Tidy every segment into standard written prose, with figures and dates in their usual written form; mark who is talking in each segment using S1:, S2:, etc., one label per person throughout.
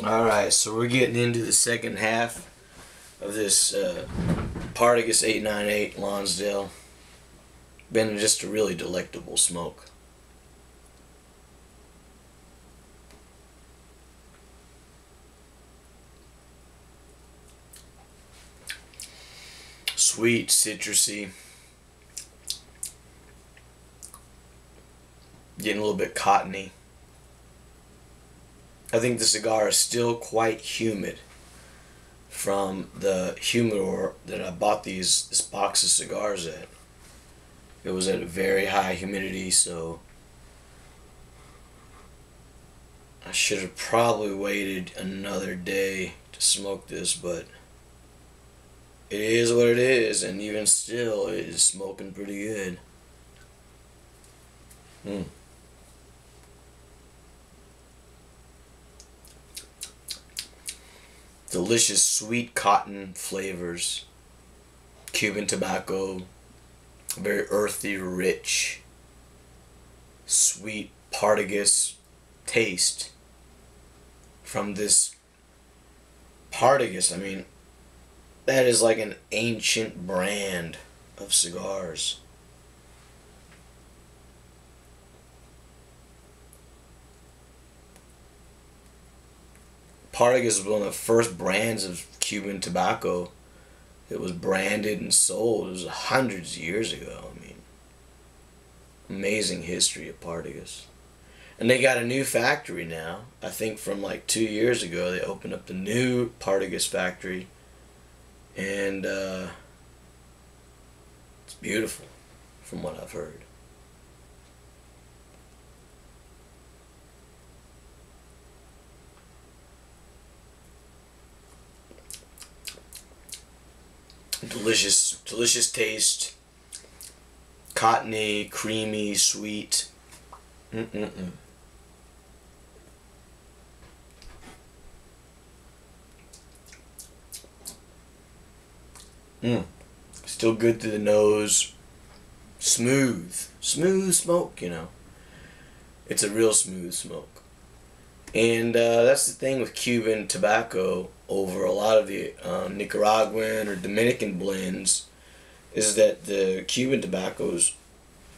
S1: Alright, so we're getting into the second half of this Partagas 898 Lonsdale. Been just a really delectable smoke. Sweet, citrusy. Getting a little bit cottony. I think the cigar is still quite humid from the humidor that I bought this box of cigars at. It was at a very high humidity, so I should have probably waited another day to smoke this, but it is what it is, and even still it is smoking pretty good. Delicious sweet cotton flavors. Cuban tobacco. Very earthy, rich, sweet Partagas taste from this Partagas. I mean, that is like an ancient brand of cigars. Partagas was one of the first brands of Cuban tobacco that was branded and sold. It was hundreds of years ago. I mean, amazing history of Partagas. And they got a new factory now. I think from like 2 years ago they opened up the new Partagas factory. And it's beautiful from what I've heard. Delicious, delicious taste. Cottony, creamy, sweet. Mm-mm-mm. Still good through the nose. Smooth. Smooth smoke, you know. It's a real smooth smoke. And that's the thing with Cuban tobacco over a lot of the Nicaraguan or Dominican blends, is that the Cuban tobacco is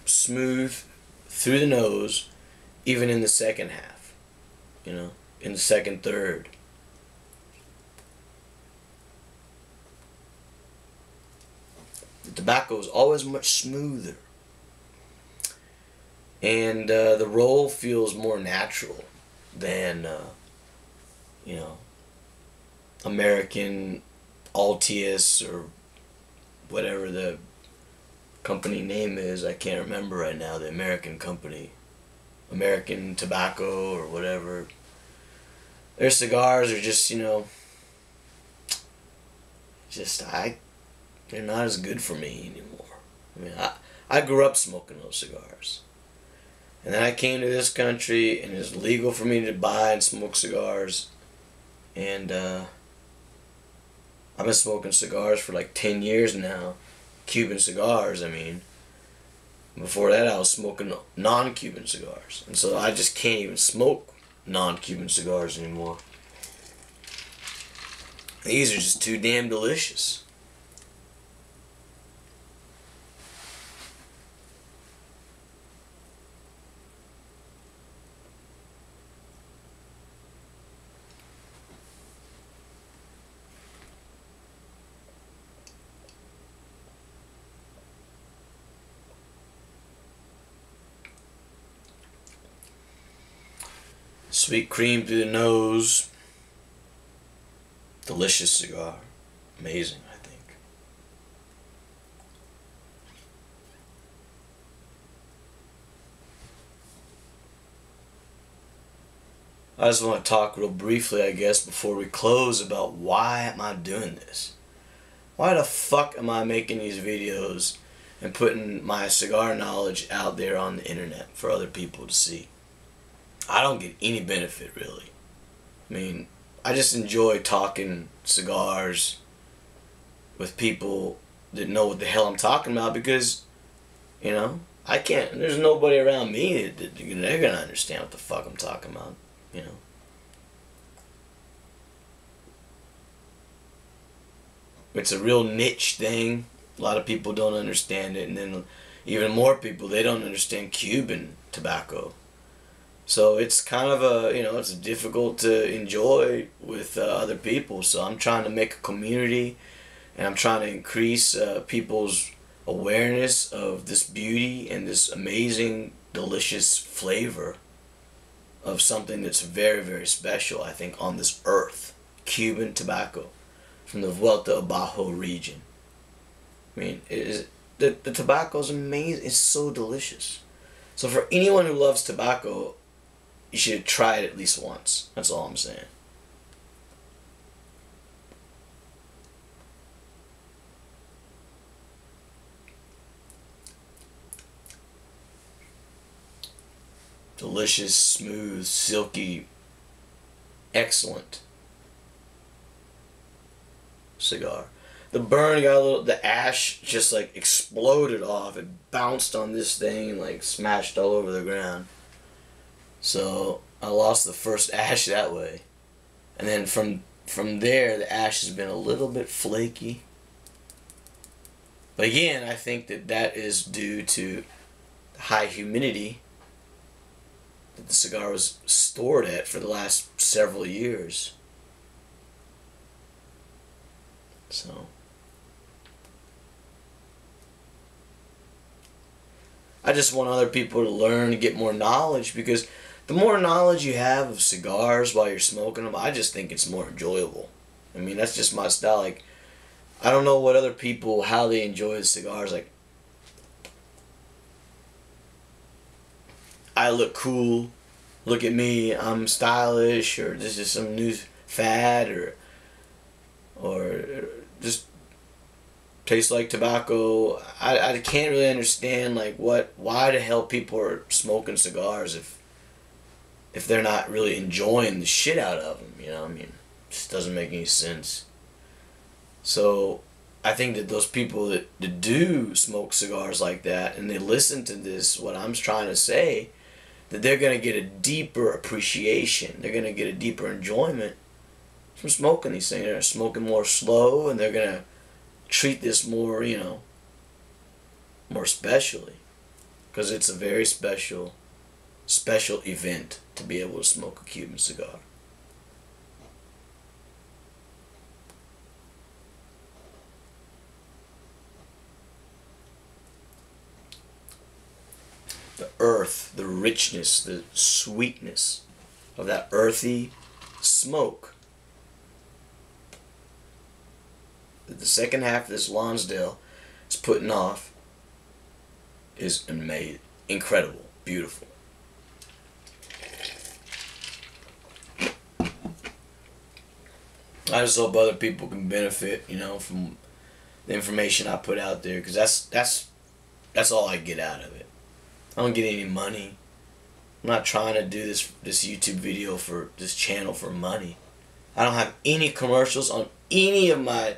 S1: smooth through the nose, even in the second half, you know, in the second third. The tobacco is always much smoother, and the roll feels more natural than you know, American Altius or whatever the company name is. I can't remember right now. The American company, American Tobacco or whatever. Their cigars are just, you know, they're not as good for me anymore. I mean, I grew up smoking those cigars. And then I came to this country, and it's legal for me to buy and smoke cigars. And I've been smoking cigars for like 10 years now. Cuban cigars, I mean. Before that, I was smoking non-Cuban cigars. And so I just can't even smoke non-Cuban cigars anymore. These are just too damn delicious. Sweet cream through the nose. Delicious cigar. Amazing, I think. I just want to talk real briefly, I guess, before we close about why am I doing this? Why the fuck am I making these videos and putting my cigar knowledge out there on the internet for other people to see? I don't get any benefit, really. I mean, I just enjoy talking cigars with people that know what the hell I'm talking about, because, you know, I can't, there's nobody around me that they're gonna understand what the fuck I'm talking about, you know. It's a real niche thing. A lot of people don't understand it, and then even more people, they don't understand Cuban tobacco. So it's kind of it's difficult to enjoy with other people. So I'm trying to make a community, and I'm trying to increase people's awareness of this beauty and this amazing, delicious flavor of something that's very, very special, I think, on this earth. Cuban tobacco from the Vuelta Bajo region. I mean, the tobacco is amazing. It's so delicious. So for anyone who loves tobacco, you should try it at least once. That's all I'm saying. Delicious, smooth, silky, excellent cigar. The burn got a little, the ash just like exploded off. It bounced on this thing and like smashed all over the ground. So I lost the first ash that way. And then from there, the ash has been a little bit flaky. But again, I think that is due to high humidity that the cigar was stored at for the last several years. So I just want other people to learn, to get more knowledge, because the more knowledge you have of cigars while you're smoking them, I just think it's more enjoyable. I mean, that's just my style. Like, I don't know what other people, how they enjoy the cigars. Like, I look cool, look at me, I'm stylish, or this is some new fad, or just tastes like tobacco. I can't really understand like why the hell people are smoking cigars if they're not really enjoying the shit out of them, you know? I mean, it just doesn't make any sense. So I think that those people that do smoke cigars like that and they listen to this, what I'm trying to say, that they're going to get a deeper appreciation. They're going to get a deeper enjoyment from smoking these things. They're smoking more slow, and they're going to treat this more, more specially. Because it's a very special event to be able to smoke a Cuban cigar. The earth, the richness, the sweetness of that earthy smoke. That the second half of this Lonsdale is putting off is amazing, incredible, beautiful. I just hope other people can benefit, from the information I put out there, because that's all I get out of it. I don't get any money. I'm not trying to do this YouTube video for this channel for money. I don't have any commercials on any of my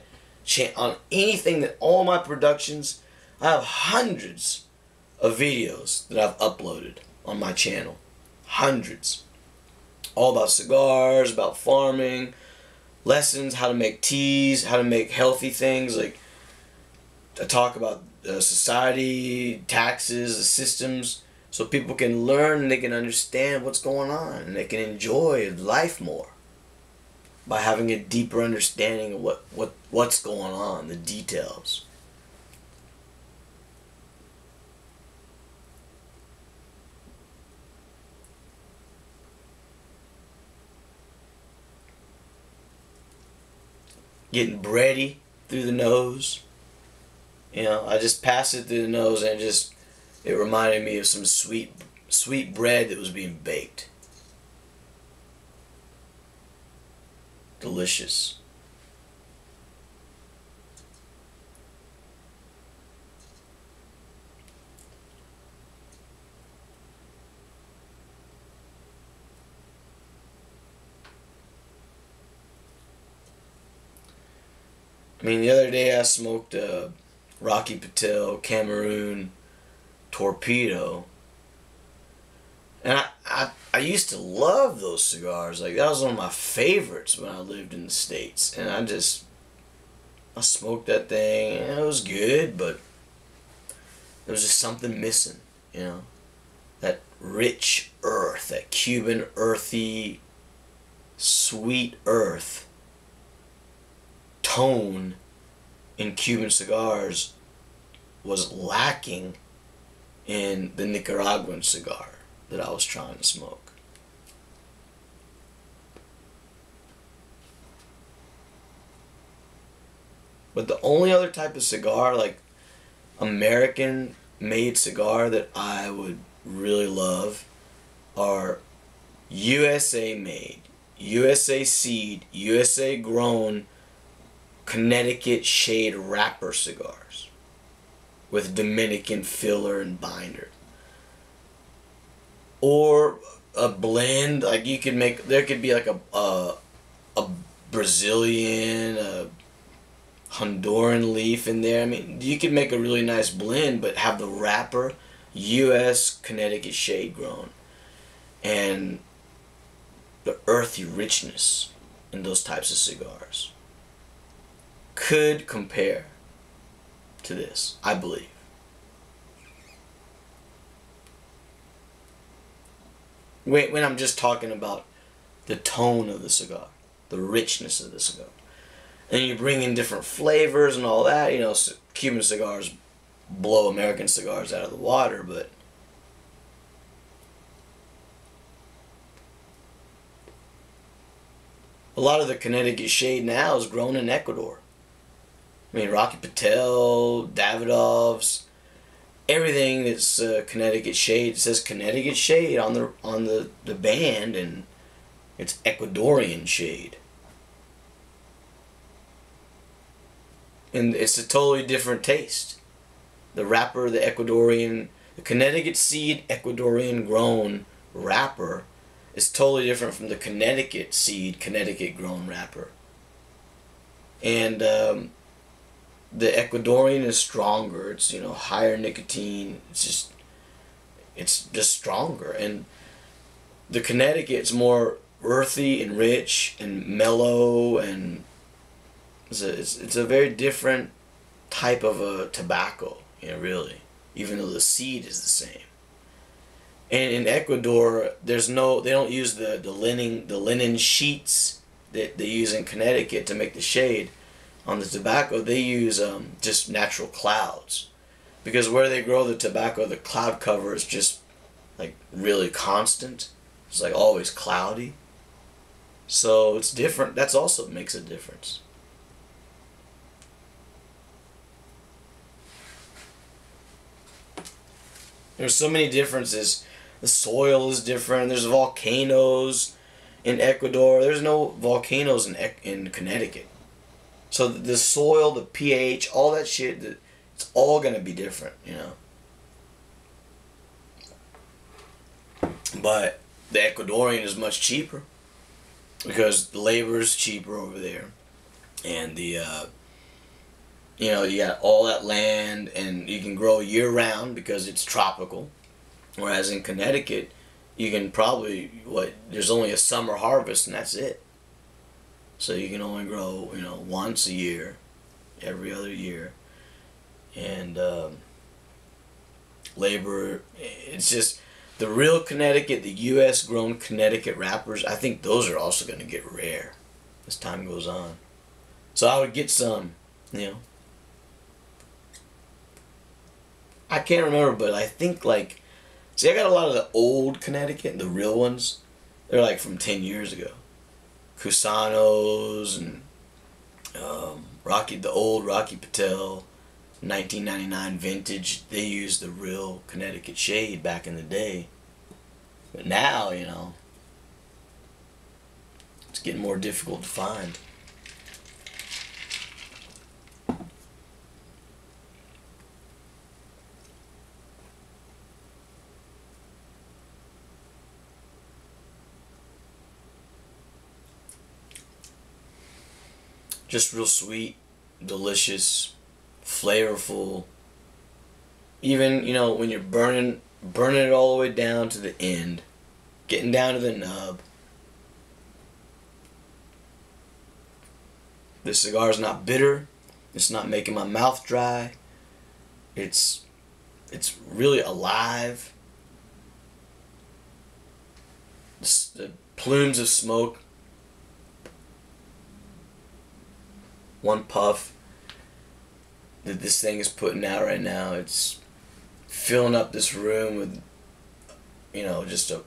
S1: on anything, that all my productions. I have hundreds of videos that I've uploaded on my channel. Hundreds. All about cigars, about farming, lessons, how to make teas, how to make healthy things. Like, I talk about society, taxes, the systems, so people can learn and they can understand what's going on, and they can enjoy life more by having a deeper understanding of what's going on, the details. Getting bready through the nose. I just passed it through the nose, and it reminded me of some sweet bread that was being baked. Delicious. I mean, the other day I smoked a Rocky Patel Cameroon Torpedo, and I used to love those cigars. Like, that was one of my favorites when I lived in the States, and I smoked that thing, and it was good, but there was just something missing, you know? That rich earth, that Cuban earthy, sweet earth tone in Cuban cigars was lacking in the Nicaraguan cigar that I was trying to smoke. But the only other type of cigar, like American made cigar, that I would really love are USA made, USA seed, USA grown Connecticut shade wrapper cigars with Dominican filler and binder. Or a blend, like you could make, there could be like a Brazilian, a Honduran leaf in there. I mean, you could make a really nice blend, but have the wrapper U.S. Connecticut shade grown, and the earthy richness in those types of cigars could compare to this, I believe. When I'm just talking about the tone of the cigar, the richness of the cigar. And you bring in different flavors and all that, you know, Cuban cigars blow American cigars out of the water, but a lot of the Connecticut shade now is grown in Ecuador. I mean, Rocky Patel, Davidoff's, everything that's Connecticut shade. It says Connecticut shade on the band, and it's Ecuadorian shade. And it's a totally different taste. The wrapper, the Connecticut seed Ecuadorian grown wrapper is totally different from the Connecticut seed, Connecticut grown wrapper. And the Ecuadorian is stronger. It's, you know, higher nicotine. It's just stronger. And the Connecticut's more earthy and rich and mellow, and it's a very different type of a tobacco, you know, really, even though the seed is the same. And in Ecuador, they don't use the linen sheets that they use in Connecticut to make the shade on the tobacco. They use just natural clouds, because where they grow the tobacco, the cloud cover is just like really constant. It's like always cloudy. So it's different. That's also makes a difference. There's so many differences. The soil is different. There's volcanoes in Ecuador. There's no volcanoes in Connecticut. So the soil, the pH, all that shit, it's all going to be different, you know. But the Ecuadorian is much cheaper because the labor is cheaper over there. And the, you know, you got all that land, and you can grow year round because it's tropical. Whereas in Connecticut, you can probably, there's only a summer harvest and that's it. So you can only grow, you know, once a year, every other year. And labor, it's just, the real Connecticut, the U.S. grown Connecticut wrappers, I think those are also going to get rare as time goes on. So I would get some, you know. I can't remember, but I think like, see, I got a lot of the old Connecticut, the real ones. They're like from 10 years ago. Cusanos and the old Rocky Patel 1999 vintage. They used the real Connecticut shade back in the day. But now, you know, it's getting more difficult to find. Just real sweet, delicious, flavorful. Even, you know, when you're burning it all the way down to the end, getting down to the nub. The cigar is not bitter. It's not making my mouth dry. It's really alive. The plumes of smoke. One puff that this thing is putting out right now. It's filling up this room with, you know, just a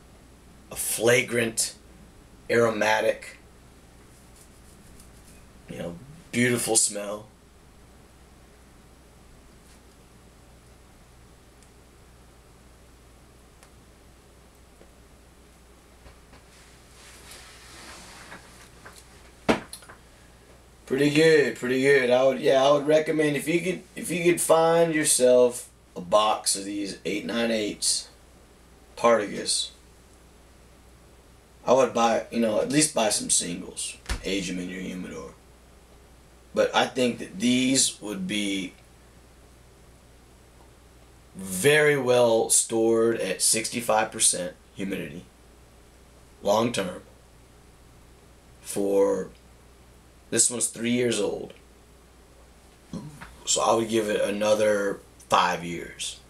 S1: flagrant, aromatic, you know, beautiful smell. Pretty good, pretty good. I would recommend if you could find yourself a box of these 898s Partagas. I would buy, you know, at least buy some singles, age them in your humidor. But I think that these would be very well stored at 65% humidity, long term. This one's 3 years old, so I would give it another 5 years.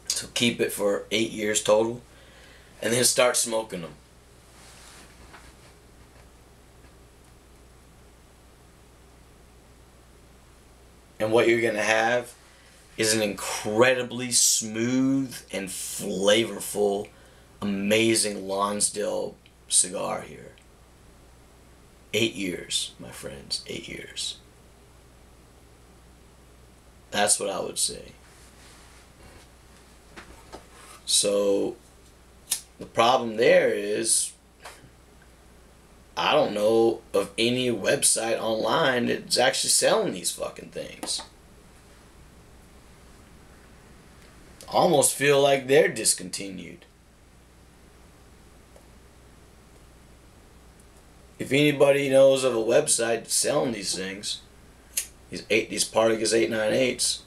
S1: So keep it for 8 years total, and then start smoking them. And what you're gonna have is an incredibly smooth and flavorful, amazing Lonsdale cigar here. 8 years, my friends, 8 years. That's what I would say. So, the problem there is, I don't know of any website online that's actually selling these fucking things. I almost feel like they're discontinued. If anybody knows of a website selling these things, these Partagas 898s,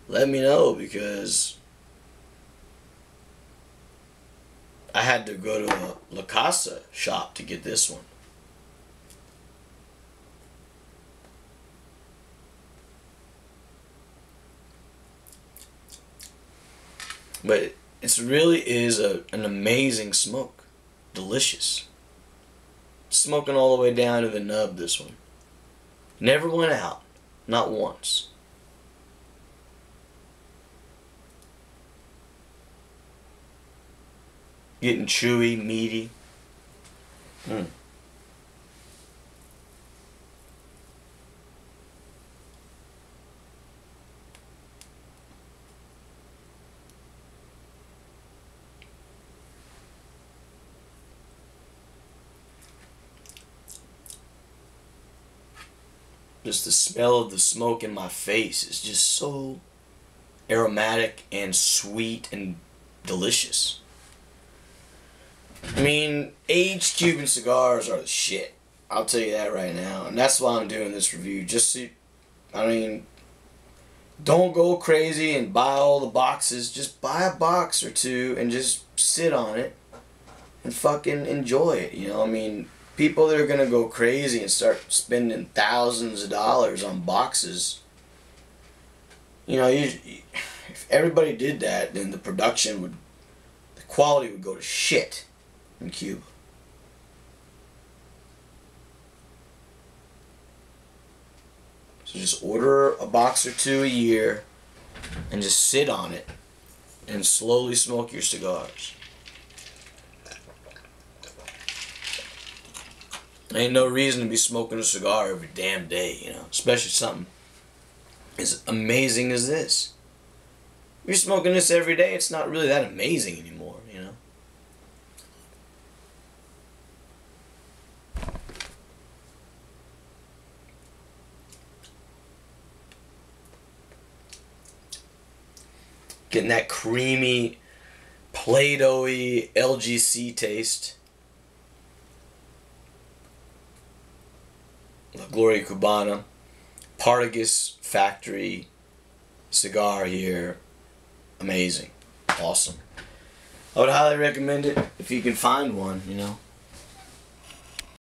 S1: let me know, because I had to go to a La Casa shop to get this one. But it really is an amazing smoke. Delicious. Smoking all the way down to the nub, this one. Never went out. Not once. Getting chewy, meaty. Just the smell of the smoke in my face is just so aromatic and sweet and delicious. I mean, aged Cuban cigars are the shit. I'll tell you that right now. And that's why I'm doing this review. Don't go crazy and buy all the boxes. Just buy a box or two and just sit on it and fucking enjoy it. You know, I mean, people that are going to go crazy and start spending thousands of dollars on boxes, you know, if everybody did that, then the quality would go to shit in Cuba. So just order a box or two a year and just sit on it and slowly smoke your cigars. Ain't no reason to be smoking a cigar every damn day, you know, especially something as amazing as this. If you're smoking this every day, it's not really that amazing anymore, you know. Getting that creamy, Play-Doh-y LGC taste. La Gloria Cubana, Partagas factory cigar here. Amazing. Awesome. I would highly recommend it if you can find one, you know.